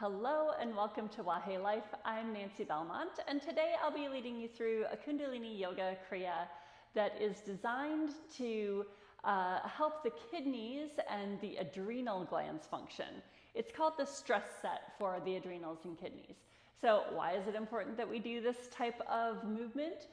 Hello and welcome to Wahe Life. I'm Nancy Belmont, and today I'll be leading you through a Kundalini Yoga Kriya that is designed to help the kidneys and the adrenal glands function. It's called the stress set for the adrenals and kidneys. So why is it important that we do this type of movement?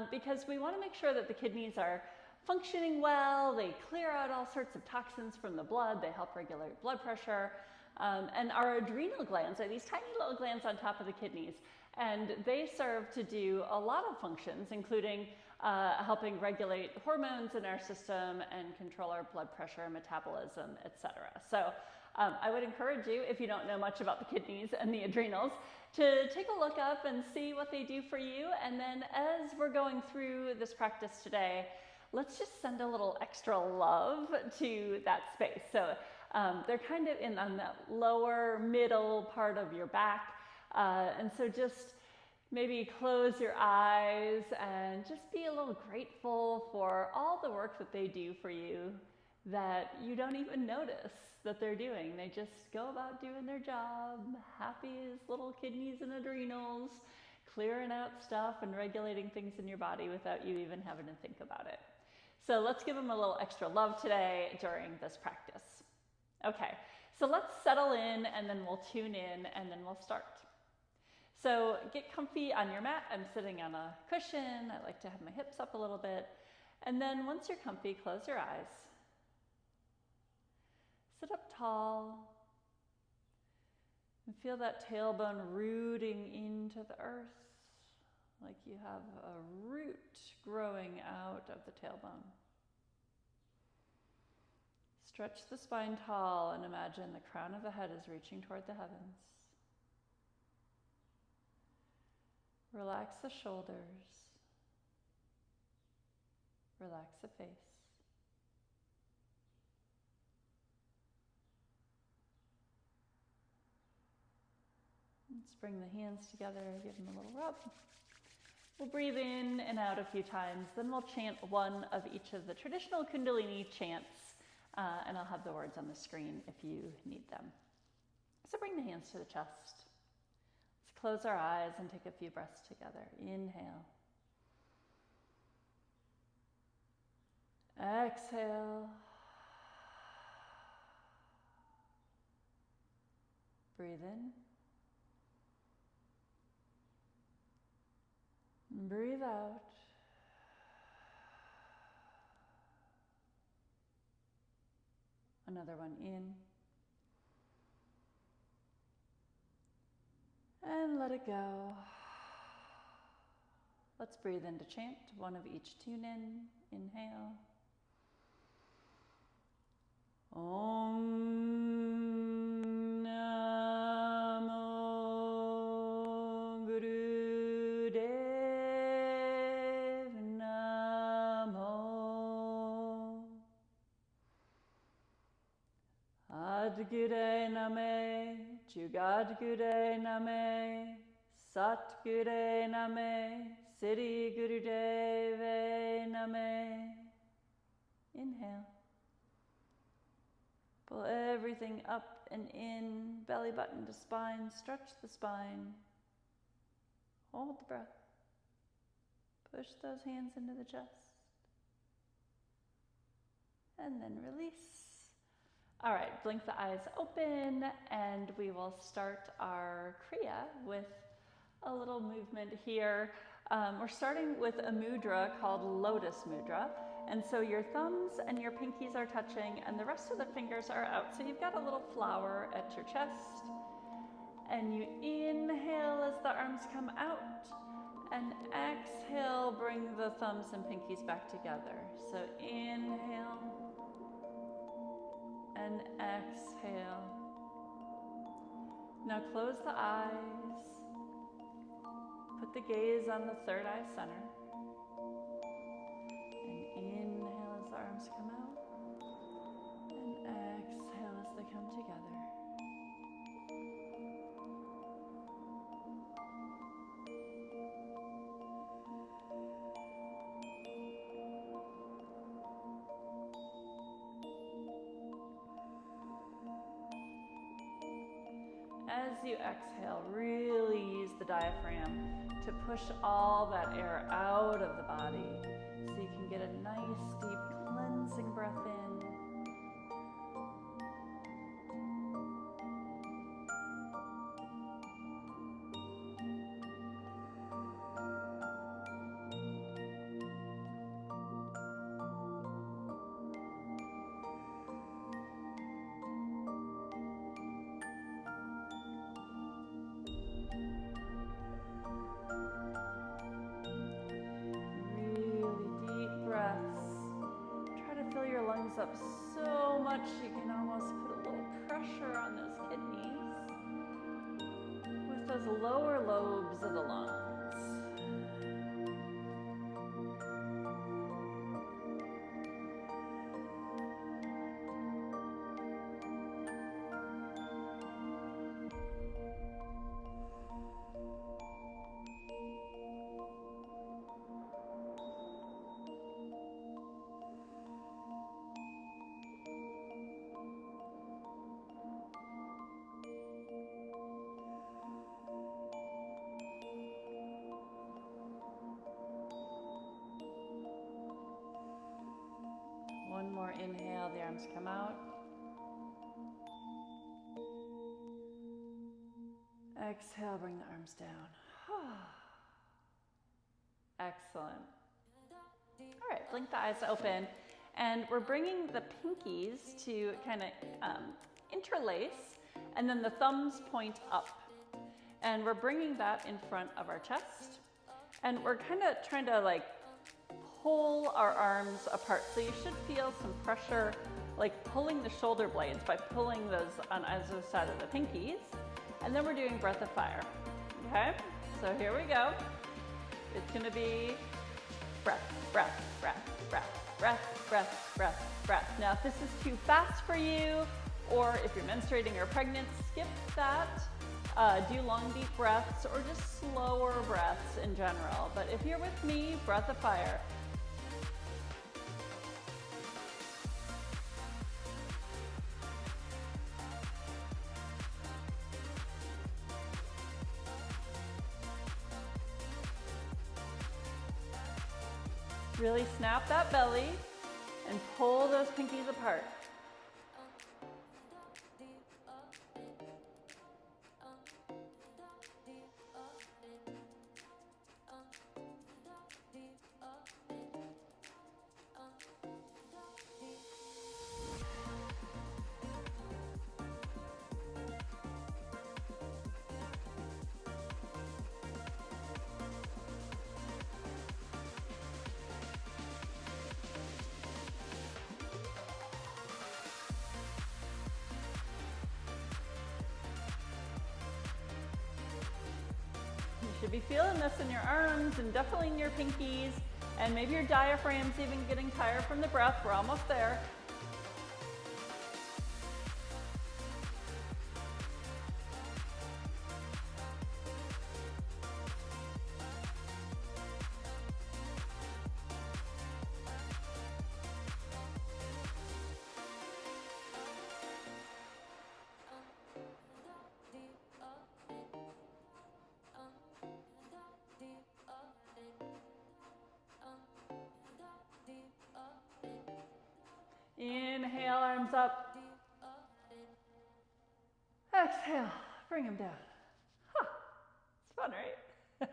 Because we want to make sure that the kidneys are functioning well, they clear out all sorts of toxins from the blood, they help regulate blood pressure. And our adrenal glands are these tiny little glands on top of the kidneys, and they serve to do a lot of functions, including helping regulate hormones in our system and control our blood pressure and metabolism, etc. So I would encourage you, if you don't know much about the kidneys and the adrenals, to take a look up and see what they do for you. And then as we're going through this practice today, let's just send a little extra love to that space. So they're kind of on that lower middle part of your back. And so just maybe close your eyes and just be a little grateful for all the work that they do for you that you don't even notice that they're doing. They just go about doing their job, happy as little kidneys and adrenals, clearing out stuff and regulating things in your body without you even having to think about it. So let's give them a little extra love today during this practice. Okay, so let's settle in and then we'll tune in and then we'll start. So get comfy on your mat. I'm sitting on a cushion. I like to have my hips up a little bit. And then once you're comfy, close your eyes. Sit up tall and feel that tailbone rooting into the earth, like you have a root growing out of the tailbone. Stretch the spine tall and imagine the crown of the head is reaching toward the heavens. Relax the shoulders. Relax the face. Let's bring the hands together, give them a little rub. We'll breathe in and out a few times, then we'll chant one of each of the traditional Kundalini chants, and I'll have the words on the screen if you need them. So bring the hands to the chest. Let's close our eyes and take a few breaths together. Inhale. Exhale. Breathe in. Breathe out. Another one in. And let it go. Let's breathe in to chant, one of each. Tune in. Inhale. Om Namo Guru Dev Namo Adgure Name Jugadgure Name Satgure Name Siddhi Gurudeve Name. Inhale. Pull everything up and in, belly button to spine, stretch the spine. Hold the breath. Push those hands into the chest. And then release. All right, blink the eyes open and we will start our Kriya with a little movement here. We're starting with a mudra called Lotus Mudra. And so your thumbs and your pinkies are touching and the rest of the fingers are out. So you've got a little flower at your chest. And you inhale as the arms come out. And exhale, bring the thumbs and pinkies back together. So inhale. And exhale. Now close the eyes. Put the gaze on the third eye center. And inhale as the arms come out. And exhale as they come together. as you exhale, really use the diaphragm to push all that air out of the body so you can get a nice, deep, cleansing breath in. Up so much you can almost put a little pressure on those kidneys with those lower lobes of the lungs. One more inhale, the arms come out. Exhale, bring the arms down. Excellent. All right, blink the eyes open. And we're bringing the pinkies to kind of interlace, and then the thumbs point up. And we're bringing that in front of our chest. And we're kind of trying to like pull our arms apart. So you should feel some pressure, like pulling the shoulder blades by pulling those on either side of the pinkies. And then we're doing breath of fire. Okay, so here we go. It's gonna be breath, breath, breath, breath, breath, breath, breath, breath. Now if this is too fast for you, or if you're menstruating or pregnant, skip that. Do long deep breaths or just slower breaths in general. But if you're with me, breath of fire. Really snap that belly and pull those pinkies apart. You should be feeling this in your arms and definitely in your pinkies, and maybe your diaphragm's even getting tired from the breath. We're almost there. Inhale, arms up. Exhale, bring them down. It's fun, right?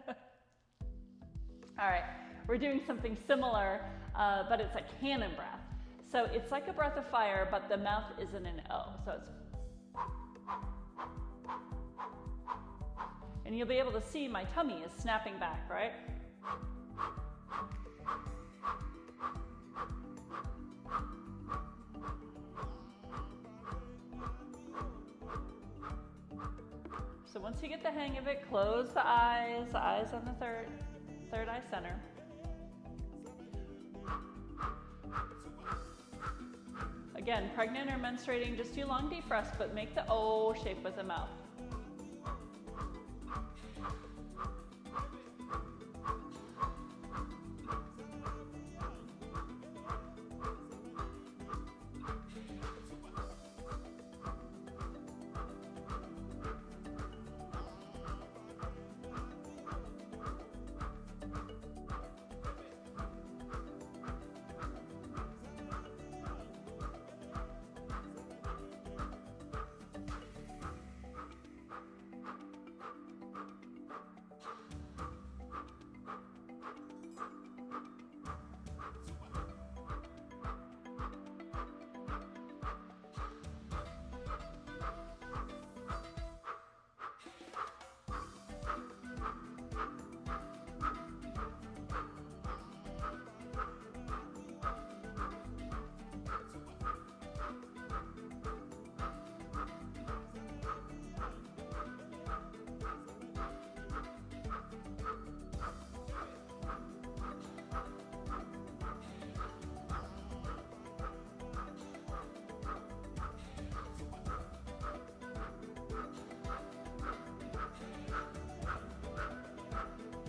All right, we're doing something similar, but it's a Canon breath. So it's like a breath of fire, but the mouth isn't an O. So it's, and you'll be able to see my tummy is snapping back, right? So once you get the hang of it, close the eyes on the third eye center. Again, pregnant or menstruating, just do long deep breaths, but make the O shape with the mouth.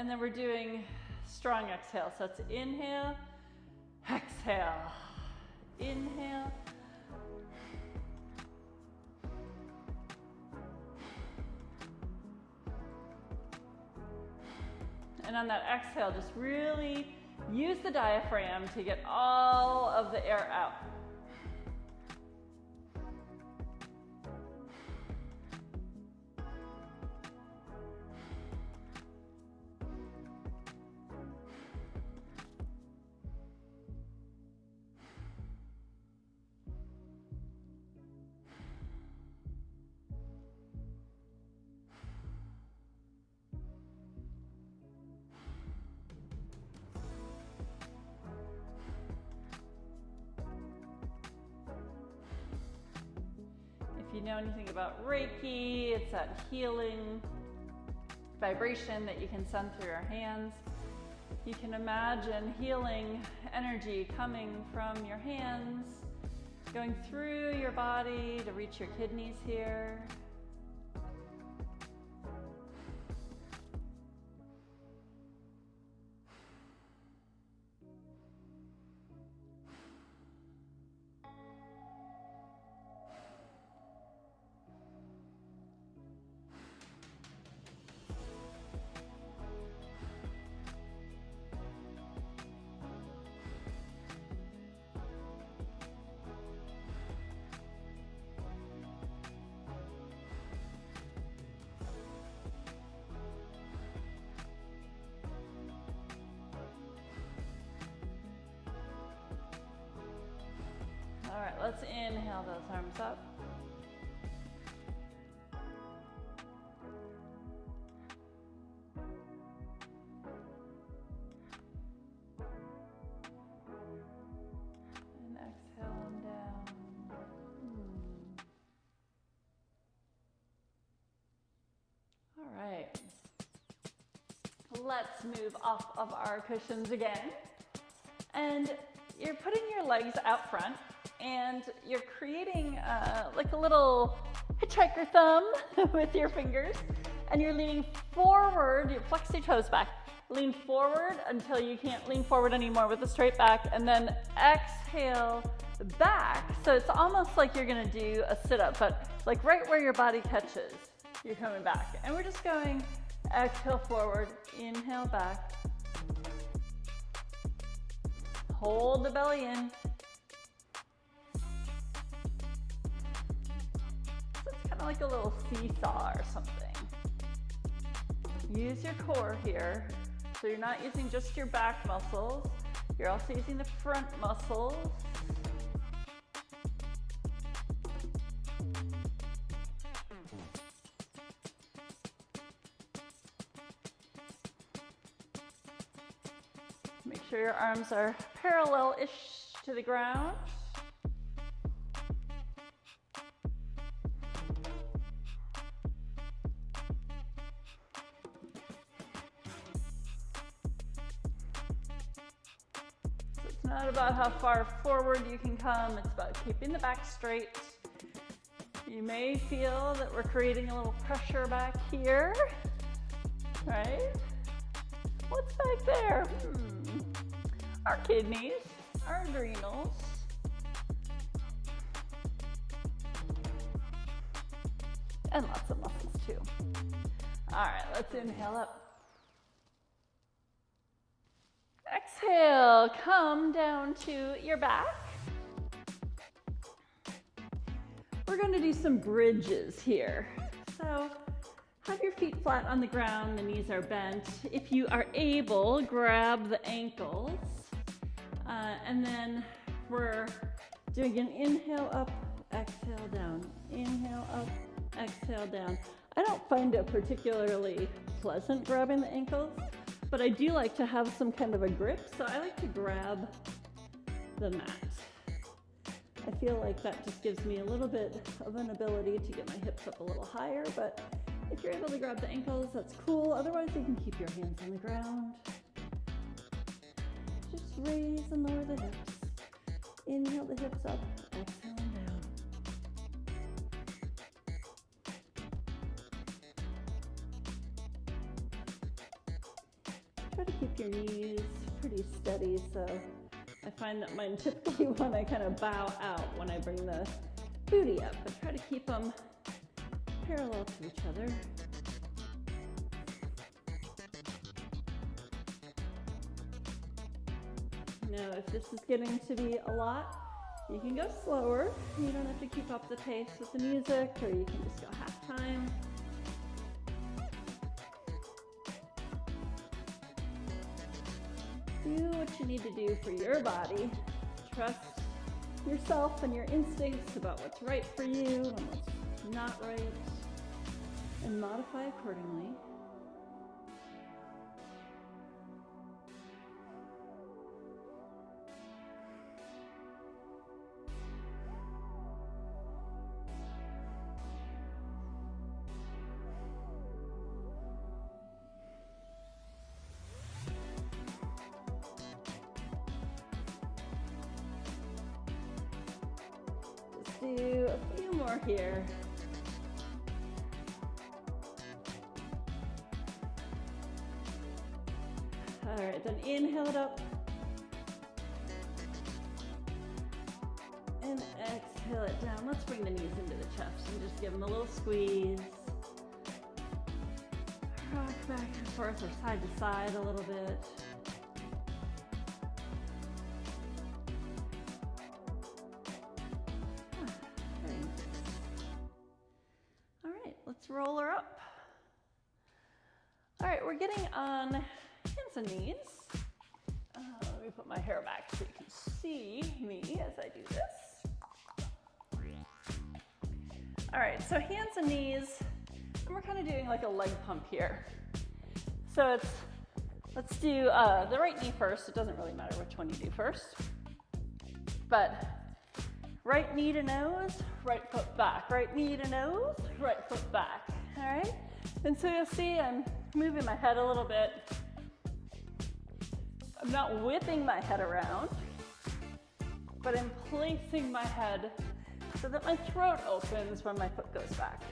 And then we're doing strong exhale. So it's inhale, exhale, inhale. And on that exhale, just really use the diaphragm to get all of the air out. If you know anything about Reiki, it's that healing vibration that you can send through your hands. You can imagine healing energy coming from your hands, going through your body to reach your kidneys here. All right, let's inhale those arms up. And exhale them down. All right. Let's move off of our cushions again. And you're putting your legs out front. And you're creating like a little hitchhiker thumb with your fingers. And you're leaning forward, you flex your toes back. Lean forward until you can't lean forward anymore with a straight back. And then exhale back. So it's almost like you're gonna do a sit-up, but like right where your body catches, you're coming back. And we're just going exhale forward, inhale back. Hold the belly in. Like a little seesaw or something. Use your core here. So you're not using just your back muscles, you're also using the front muscles. Make sure your arms are parallel-ish to the ground. Not about how far forward you can come, it's about keeping the back straight. You may feel that we're creating a little pressure back here, right? What's back there? Our kidneys, our adrenals. And lots of muscles too. All right, let's inhale up. Exhale, come down to your back. We're going to do some bridges here. So have your feet flat on the ground, the knees are bent. If you are able, grab the ankles. And then we're doing an inhale up, exhale down. Inhale up, exhale down. I don't find it particularly pleasant grabbing the ankles, but I do like to have some kind of a grip, so I like to grab the mat. I feel like that just gives me a little bit of an ability to get my hips up a little higher, but if you're able to grab the ankles, that's cool. Otherwise, you can keep your hands on the ground. Just raise and lower the hips. Inhale the hips up, exhale them down. breeze pretty steady, so I find that mine typically want to kind of bow out when I bring the booty up. I try to keep them parallel to each other. Now, if this is getting to be a lot, you can go slower. You don't have to keep up the pace with the music, or you can just go half time. Do what you need to do for your body. Trust yourself and your instincts about what's right for you and what's not right, and modify accordingly. Do a few more here. All right, then inhale it up. And exhale it down. Let's bring the knees into the chest and just give them a little squeeze. Rock back and forth or side to side a little bit. Let's roll her up. All right, we're getting on hands and knees. Let me put my hair back so you can see me as I do this. All right, so hands and knees, and we're kind of doing like a leg pump here. So let's do the right knee first. It doesn't really matter which one you do first. But right knee to nose, right foot back. Right knee to nose, right foot back. All right? And so you'll see I'm moving my head a little bit. I'm not whipping my head around, but I'm placing my head so that my throat opens when my foot goes back.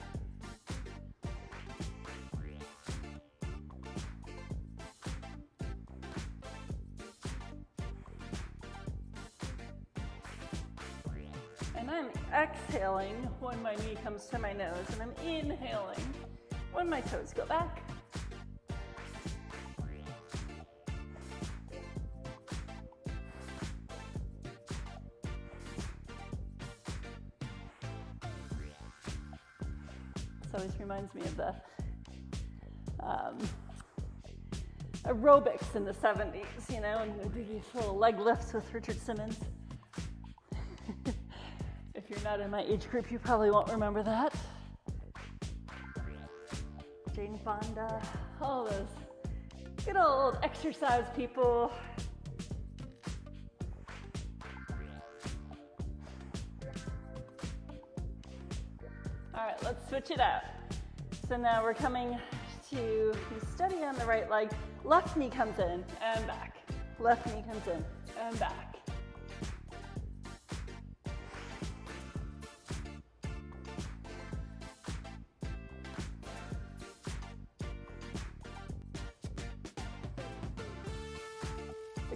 And I'm exhaling when my knee comes to my nose, and I'm inhaling when my toes go back. This always reminds me of the aerobics in the 70s, you know, and we do these little leg lifts with Richard Simmons. If you're not in my age group, you probably won't remember that. Jane Fonda, all those good old exercise people. All right, let's switch it out. So now we're coming to be steady on the right leg. Left knee comes in and back. Left knee comes in and back.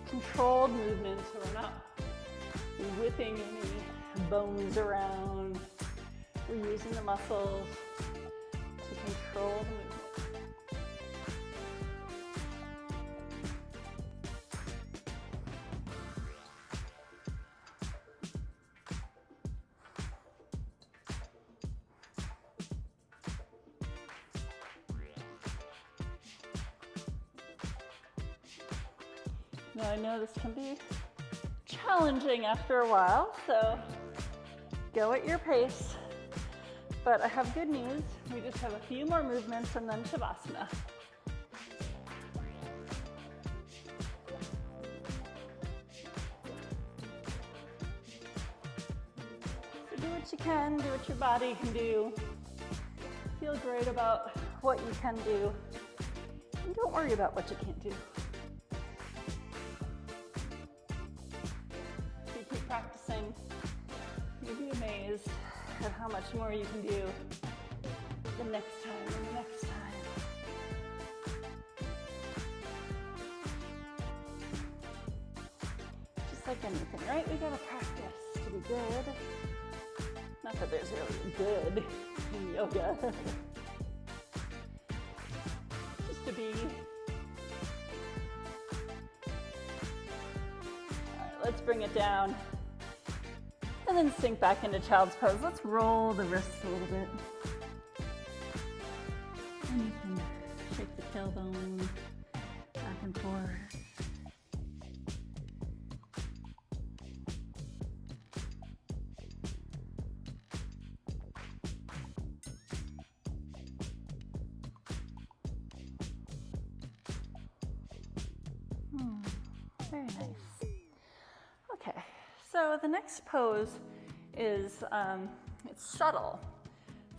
Controlled movement, so we're not whipping any bones around. We're using the muscles to control the movement. Now I know this can be challenging after a while, so go at your pace. But I have good news. We just have a few more movements and then Shavasana. So do what you can, do what your body can do. Feel great about what you can do. And don't worry about what you can't do. Practicing, you'll be amazed at how much more you can do the next time and the next time. like anything, right? We gotta practice to be good. Not that there's really good in yoga. Just to be. All right, let's bring it down. And then sink back into child's pose. Let's roll the wrists a little bit. And you can shake the tailbone back and forth. Very nice. Okay, so the next pose is, it's subtle.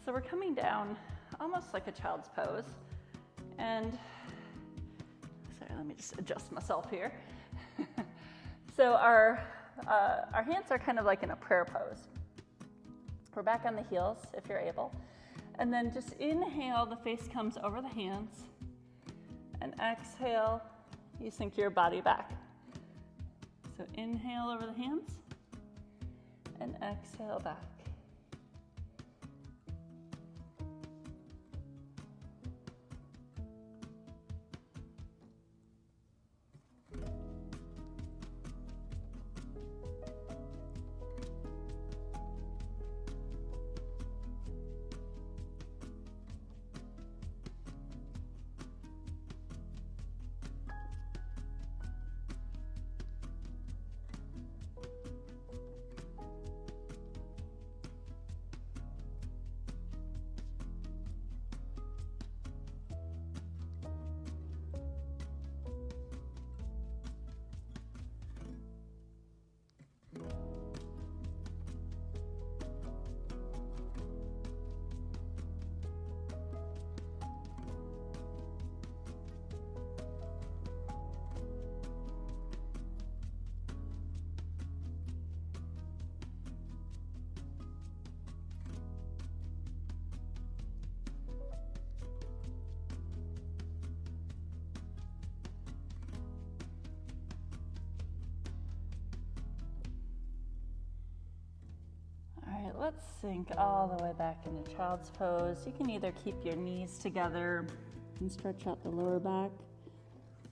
So we're coming down almost like a child's pose. And, sorry, let me just adjust myself here. So our hands are kind of like in a prayer pose. We're back on the heels if you're able. And then just inhale, the face comes over the hands. And exhale, you sink your body back. So inhale over the hands and exhale back. Let's sink all the way back into child's pose. You can either keep your knees together and stretch out the lower back,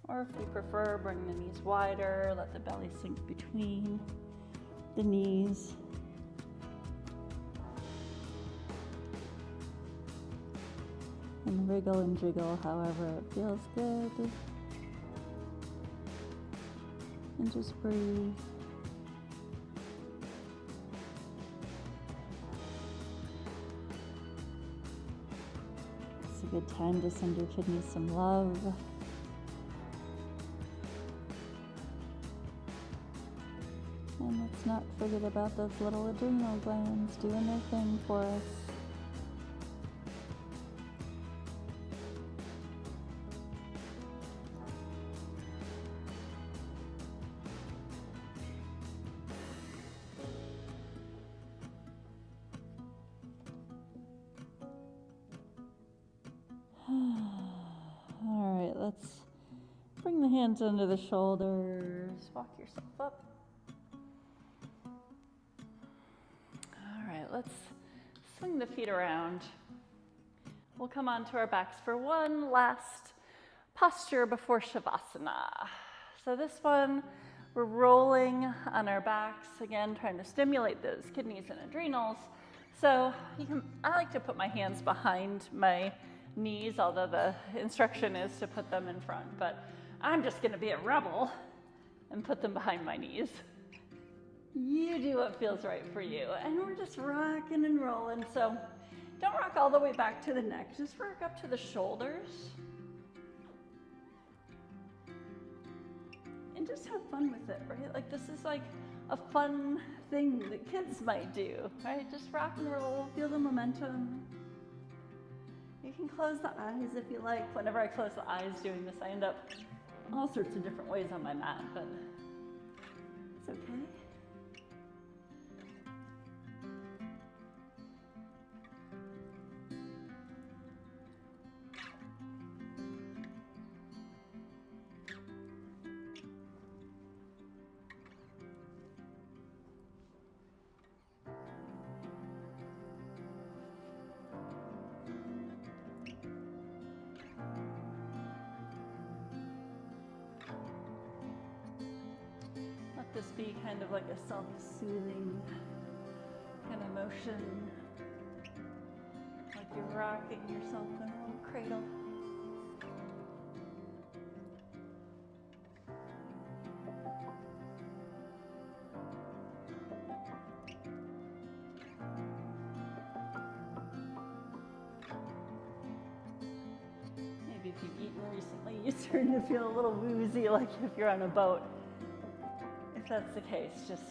or if you prefer, bring the knees wider, let the belly sink between the knees. And wriggle and jiggle however it feels good. And just breathe. It's a good time to send your kidneys some love. And let's not forget about those little adrenal glands doing their thing for us. All right, let's bring the hands under the shoulders. Walk yourself up. All right, let's swing the feet around. We'll come onto our backs for one last posture before Shavasana. So this one, we're rolling on our backs, again, trying to stimulate those kidneys and adrenals. So I like to put my hands behind my knees, although the instruction is to put them in front, but I'm just gonna be a rebel and put them behind my knees. You do what feels right for you. And we're just rocking and rolling. So don't rock all the way back to the neck, just rock up to the shoulders. And just have fun with it, right? Like this is like a fun thing that kids might do, right? Just rock and roll, feel the momentum. You can close the eyes if you like. Whenever I close the eyes doing this, I end up all sorts of different ways on my mat, but it's okay. just be kind of like a self-soothing kind of motion, like you're rocking yourself in a little cradle. Maybe if you've eaten recently, you're starting to feel a little woozy, like if you're on a boat. If that's the case, just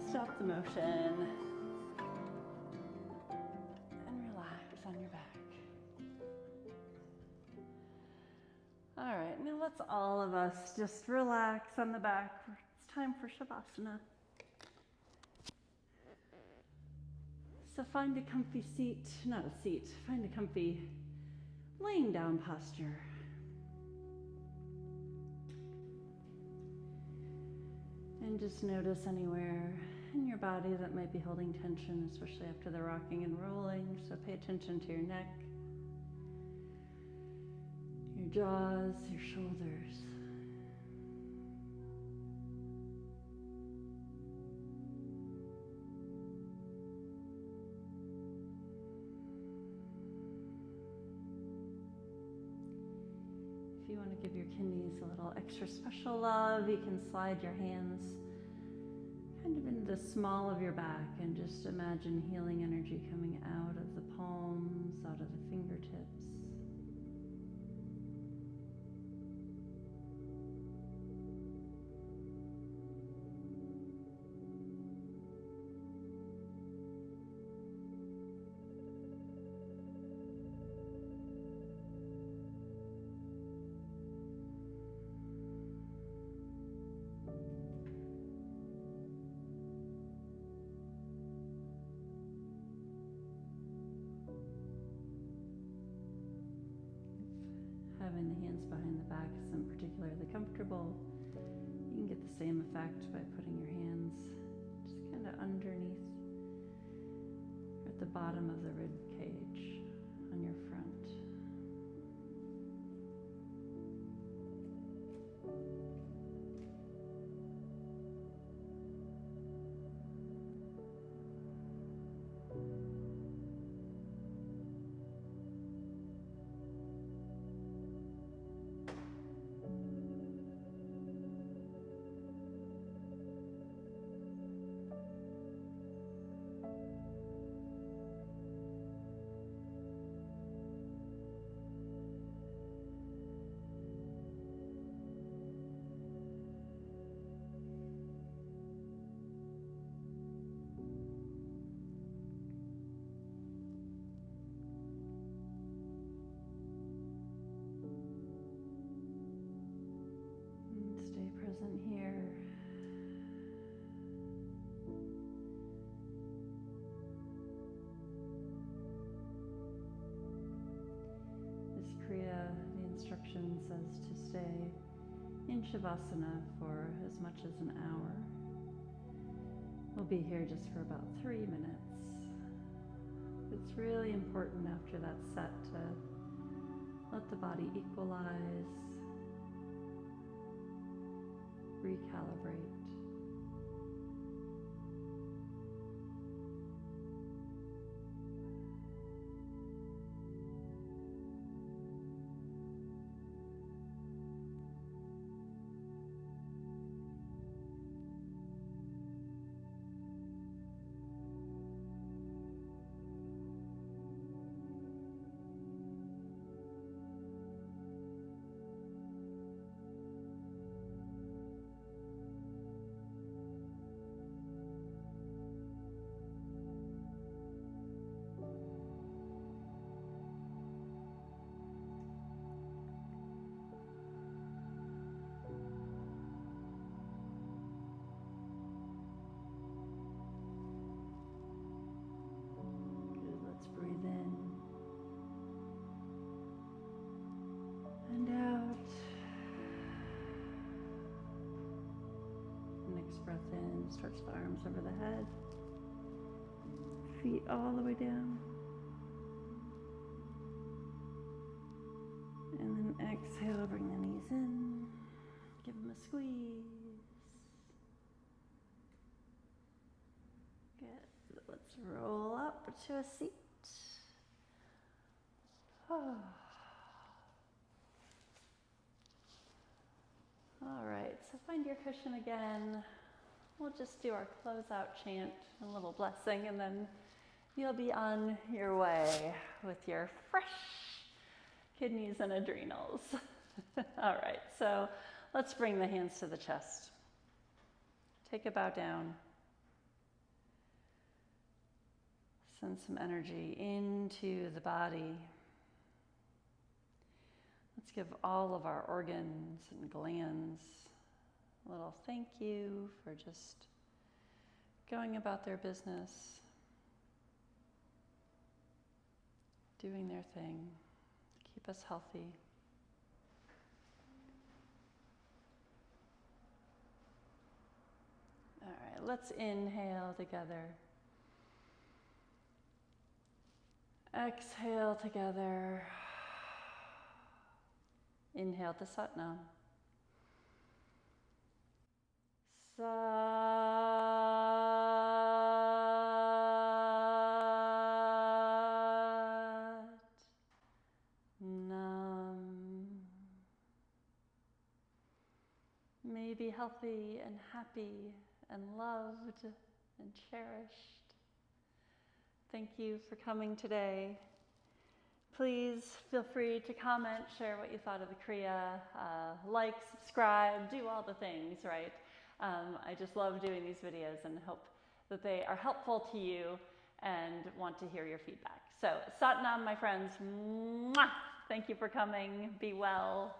stop the motion and relax on your back. All right, now let's all of us just relax on the back. It's time for Shavasana. So find a comfy seat, not a seat, find a comfy laying down posture. And just notice anywhere in your body that might be holding tension, especially after the rocking and rolling. So pay attention to your neck, your jaws, your shoulders. If you want to give your kidneys a little extra special love, you can slide your hands kind of into the small of your back and just imagine healing energy coming out of the palms, out of the fingertips. Having the hands behind the back isn't particularly comfortable. You can get the same effect by putting your hands just kind of underneath, at the bottom of the rib cage on your front. Present here. This Kriya, the instruction says to stay in Shavasana for as much as an hour. We'll be here just for about 3 minutes. It's really important after that set to let the body equalize, recalibrate. Breath in, stretch the arms over the head, feet all the way down, and then exhale, bring the knees in, give them a squeeze, Let's roll up to a seat. All right, so find your cushion again. We'll just do our closeout chant, a little blessing, and then you'll be on your way with your fresh kidneys and adrenals. All right, so let's bring the hands to the chest. Take a bow down. Send some energy into the body. Let's give all of our organs and glands a little thank you for just going about their business, doing their thing, keep us healthy. All right, let's inhale together. Exhale together. Inhale to Satnam. Satnam. May you be healthy and happy and loved and cherished. Thank you for coming today. Please feel free to comment, share what you thought of the Kriya, like, subscribe, do all the things, right? I just love doing these videos and hope that they are helpful to you and want to hear your feedback. So, Satnam, my friends. Mwah! Thank you for coming. Be well.